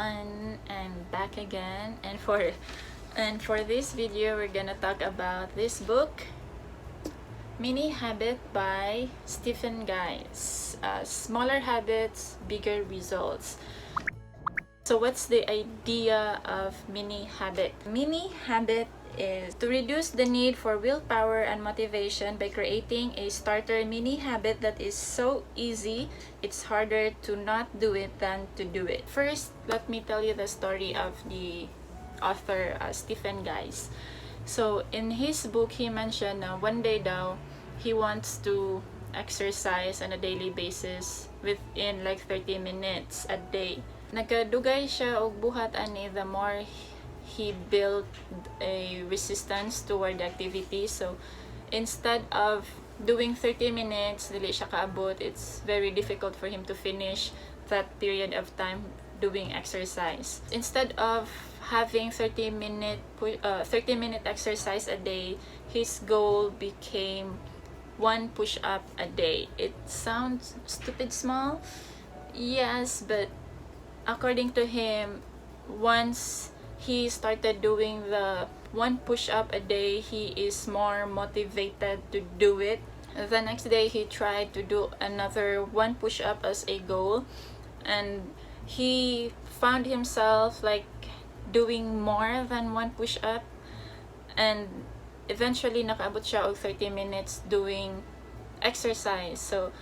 everyone, I'm back again, and for this video we're gonna talk about this book, Mini Habit by Stephen Guise. Smaller habits, bigger results. So what's the idea of mini habit? Mini habit is to reduce the need for willpower and motivation by creating a starter mini habit that is so easy, it's harder to not do it than to do it. First, let me tell you the story of the author, Stephen Guise. So in his book, he mentioned one day daw, he wants to exercise on a daily basis within like 30 minutes a day. Nagkadugay siya og buhat ani the more he built a resistance toward the activity. So instead of doing 30 minutes, dili siya kaabot, it's very difficult for him to finish that period of time doing exercise. Instead of having 30-minute exercise a day, his goal became 1 push-up a day. It sounds stupid small, yes, but according to him, once he started doing the 1 push-up a day, he is more motivated to do it. The next day, he tried to do another 1 push-up as a goal, and he found himself like doing more than 1 push-up, and eventually nakaabot siya og 30 minutes doing exercise. So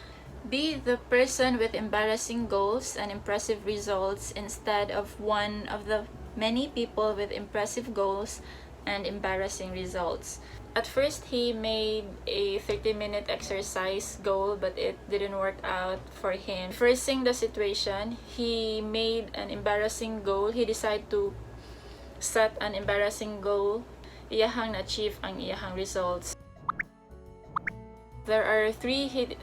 be the person with embarrassing goals and impressive results instead of one of the many people with impressive goals and embarrassing results. At first, he made a 30-minute exercise goal, but it didn't work out for him. Reversing the situation, he made an embarrassing goal. He decided to set an embarrassing goal. Iyahang na-achieve ang iyahang results. There are three hidden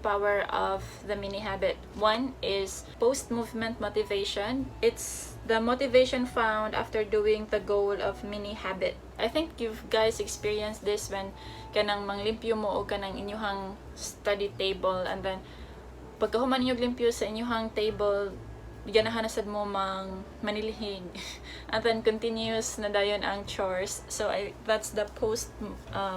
power of the mini habit. One is post-movement motivation. It's the motivation found after doing the goal of mini habit. I think you guys experienced this when kanang manglimpyo mo o kanang inyuhang study table, and then pagkahuman niyo limpyo sa inyuhang table, ganahan na sad mo manilihig and then continuous na dayon ang chores. So that's the post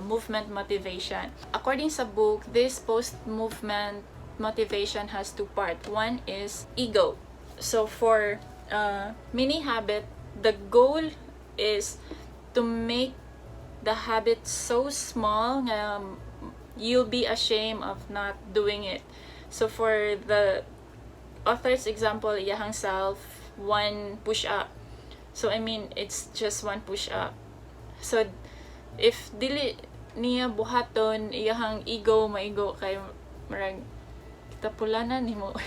movement motivation. According sa book, this post movement motivation has 2 parts. One is ego. So for mini habit, the goal is to make the habit so small nga you'll be ashamed of not doing it. So for the author's example, iyahang self, 1 push-up. So I mean, it's just 1 push-up. So if dili niya buhaton, iyahang ego maigo kay marag tapulanan nimo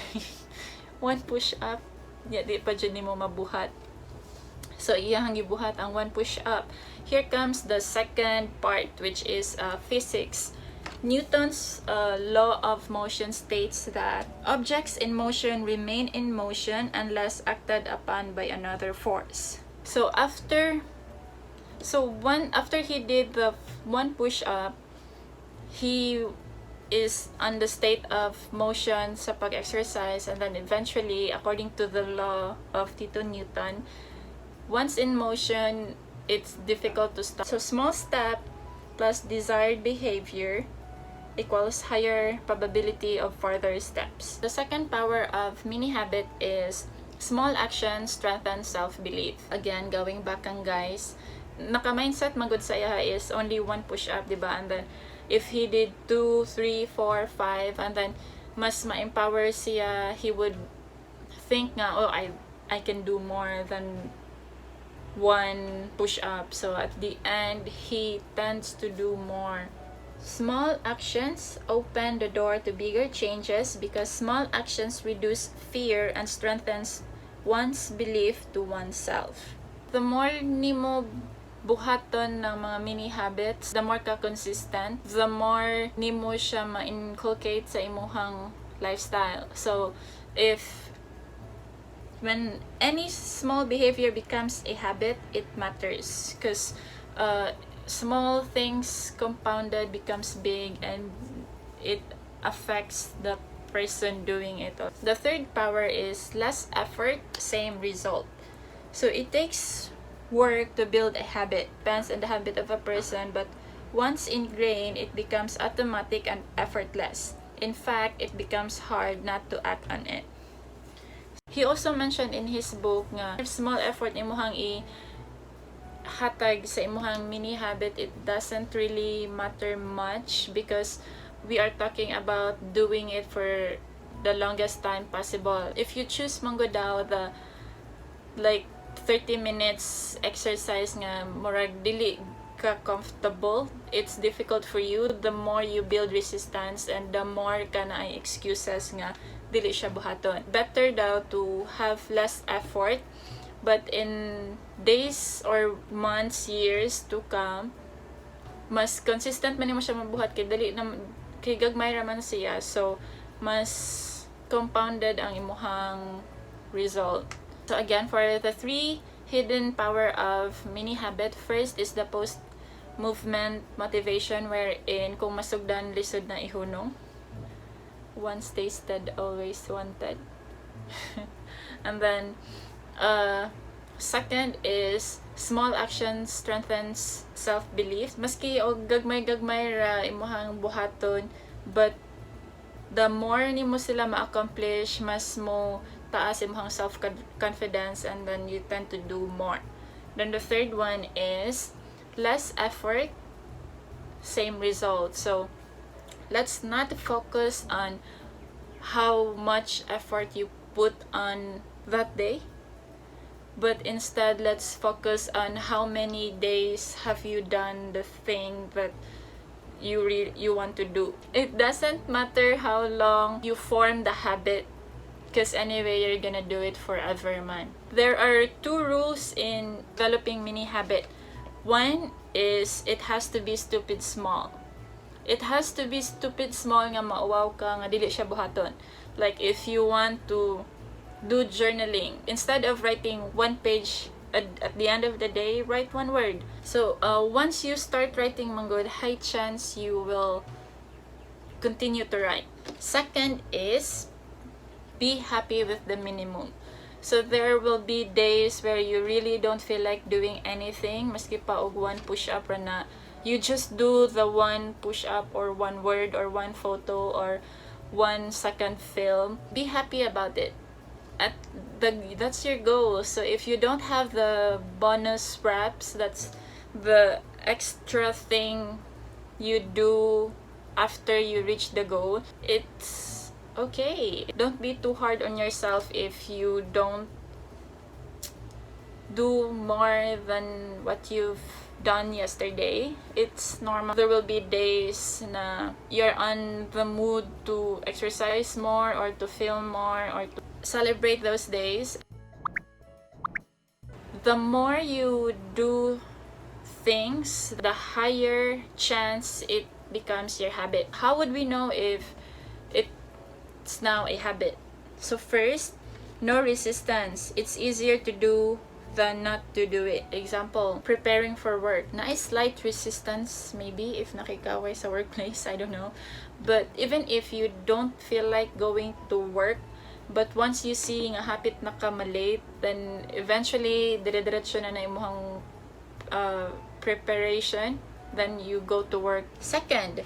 1 push-up, ya di pa jud nimo mabuhat. So iyahang gibuhat ang 1 push-up. Here comes the second part, which is physics. Newton's law of motion states that objects in motion remain in motion unless acted upon by another force. So after he did the 1 push-up, he is on the state of motion sa pag-exercise, and then eventually, according to the law of Tito Newton, once in motion, it's difficult to stop. So small step plus desired behavior equals higher probability of further steps. The second power of mini habit is small actions strengthen self-belief. Again, going back ang guys, naka-mindset magud sa iya is only 1 push-up, diba? And then if he did 2, 3, 4, 5, and then mas ma-empower siya, he would think nga, oh, I can do more than 1 push-up. So at the end, he tends to do more. Small actions open the door to bigger changes because small actions reduce fear and strengthens one's belief to oneself. The more nimo buhaton ng mga mini habits, the more ka consistent, the more nimo siya ma-inculcate sa imuhang lifestyle. So if when any small behavior becomes a habit, it matters because small things compounded becomes big, and it affects the person doing it. The third power is less effort, same result. So it takes work to build a habit. Depends on the habit of a person, but once ingrained, it becomes automatic and effortless. In fact, it becomes hard not to act on it. He also mentioned in his book nga, if small effort imuhang hatag sa imuhang mini habit, it doesn't really matter much because we are talking about doing it for the longest time possible. If you choose mango daw the like 30 minutes exercise nga murag dili ka comfortable, it's difficult for you, the more you build resistance and the more ka na ay excuses nga dili siya buhaton. Better daw to have less effort, but in days or months, years to come, mas consistent man nimo siya mabuhat kay dali na kay gagmay ra man siya, so mas compounded ang imuhang result. So again, for the 3 hidden power of mini habit, first is the post movement motivation, wherein kung masugdan lisod na ihunong, once tasted always wanted. And then second is small action strengthens self-belief. Maski og gagmay ra imuhang buhaton, but the more nimo sila ma-accomplish, mas mo taas imuhang self-confidence, and then you tend to do more. Then the third one is less effort, same result. So let's not focus on how much effort you put on that day, but instead let's focus on how many days have you done the thing that you want to do. It doesn't matter how long you form the habit, because anyway you're gonna do it forever man. There are 2 rules in developing mini habit. One is it has to be stupid small. It has to be stupid small nga mauwaw ka nga dili siya buhaton. Like if you want to do journaling, instead of writing 1 page at the end of the day, write 1 word. So once you start writing manggod, high chance you will continue to write. Second is be happy with the minimum. So there will be days where you really don't feel like doing anything, maski pa og 1 push-up ra na, you just do the 1 push-up or 1 word or 1 photo or 1 second film. Be happy about it. That's your goal. So if you don't have the bonus reps, that's the extra thing you do after you reach the goal, it's okay. Don't be too hard on yourself if you don't do more than what you've done yesterday. It's normal. There will be days na you're on the mood to exercise more or to film more or to celebrate those days. The more you do things, the higher chance it becomes your habit. How would we know if it's now a habit? So first, no resistance. It's easier to do than not to do it. Example, preparing for work. Nice slight resistance maybe if nakikaway sa workplace, I don't know. But even if you don't feel like going to work, but once you see nga hapit na ka malate, then eventually dire-diretso na imong preparation, then you go to work. Second,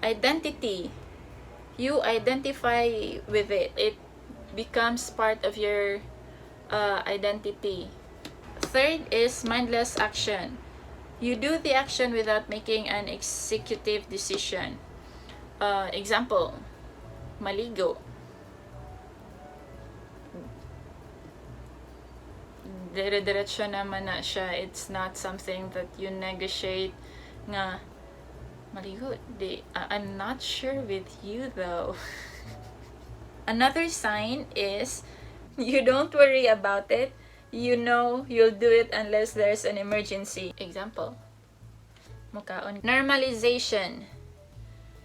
identity. You identify with it. It becomes part of your identity. Third is mindless action. You do the action without making an executive decision. Example, maligo. Dire-diretso naman na siya. It's not something that you negotiate nga maligo. I'm not sure with you though. Another sign is you don't worry about it. You know you'll do it unless there's an emergency. Example, mukaon. Normalization.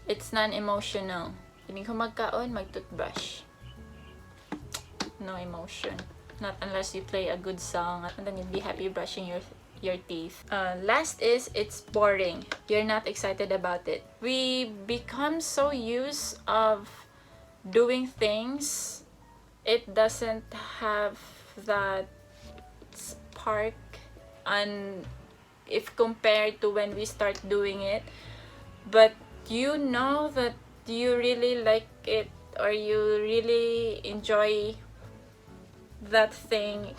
It's non-emotional. Hindi ko magkaon, mag-toothbrush. No emotion. Not unless you play a good song and then you'll be happy brushing your teeth. Last is it's boring. You're not excited about it. We become so used of doing things, it doesn't have that spark, and if compared to when we start doing it, but you know that you really like it, or you really enjoy that thing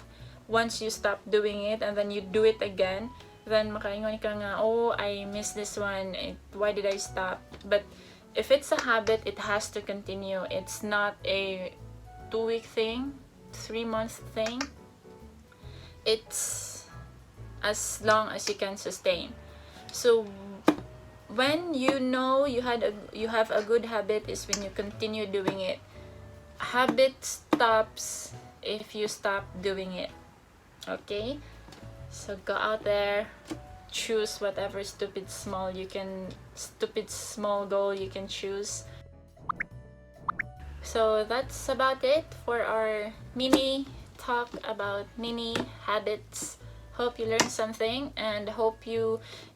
once you stop doing it and then you do it again, then makaingon ka nga, oh, I miss this one, why did I stop? But if it's a habit, it has to continue. It's not a 2-week thing, 3-month thing. It's as long as you can sustain. So when you know you have a good habit is when you continue doing it. Habit stops if you stop doing it. Okay, so go out there, choose whatever stupid small goal you can choose. So that's about it for our mini talk about mini habits. Hope you learned something, and hope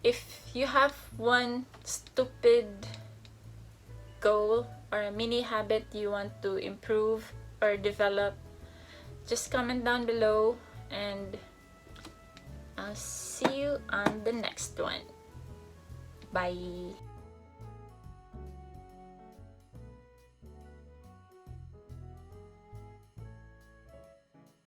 if you have one stupid goal or a mini habit you want to improve or develop, just comment down below, and I'll see you on the next one. Bye.